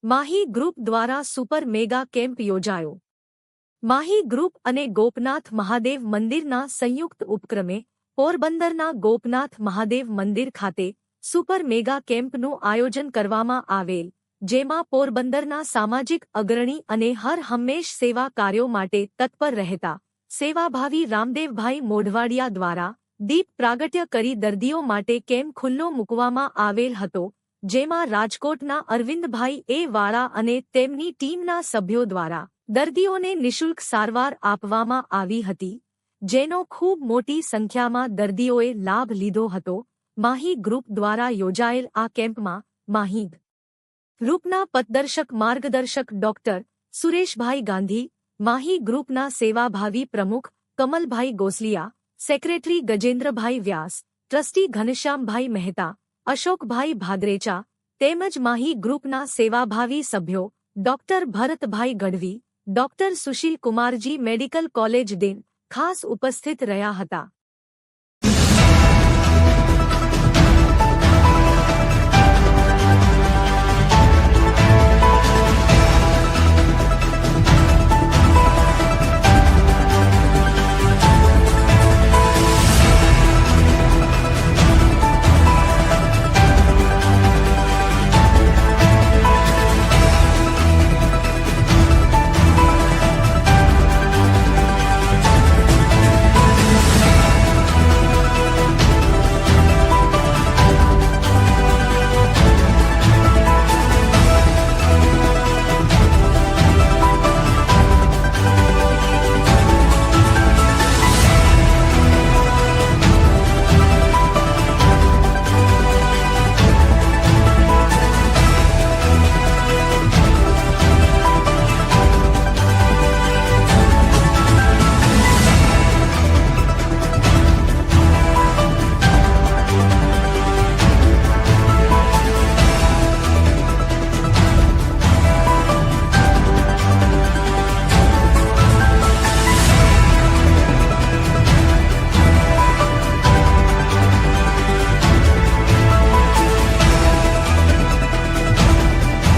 Mahi group દ્વારા super mega camp યોજાયો। Mahi group અને ગોપનાથ મહાદેવ મંદિરના સંયુક્ત ઉપક્રમે પોરબંદરના ગોપનાથ મહાદેવ મંદિર ખાતે સુપર મેગા કેમ્પનું આયોજન કરવામાં આવેલ, જેમાં પોરબંદરના સામાજિક અગ્રણી અને હર હંમેશ સેવા કાર્યો માટે તત્પર રહેતા સેવાભાવી રામદેવભાઈ મોઢવાડિયા દ્વારા દીપ પ્રાગટ્ય કરી દર્દીઓ માટે કેમ્પ ખુલ્લો મૂકવામાં આવેલ હતો, જેમાં રાજકોટના અરવિંદભાઈ એ વાળા અને તેમની ટીમના સભ્યો દ્વારા દર્દીઓને નિઃશુલ્ક સારવાર આપવામાં આવી હતી, જેનો ખૂબ મોટી સંખ્યામાં દર્દીઓએ લાભ લીધો હતો। માહી ગ્રુપ દ્વારા યોજાયેલ આ કેમ્પમાં માહી ગ્રુપના પથદર્શક માર્ગદર્શક ડોક્ટર સુરેશભાઈ ગાંધી, માહી ગ્રુપના સેવાભાવી પ્રમુખ કમલભાઈ ગોસલિયા, સેક્રેટરી ગજેન્દ્રભાઈ વ્યાસ, ટ્રસ્ટી ઘનશ્યામભાઈ મહેતા, અશોકભાઈ ભાદરેચા તેમજ માહી ગ્રુપના સેવાભાવી સભ્યો doctor Bharatbhai Gadhvi, doctor Sushil Kumar ji medical college દિન ખાસ ઉપસ્થિત રહ્યા હતા।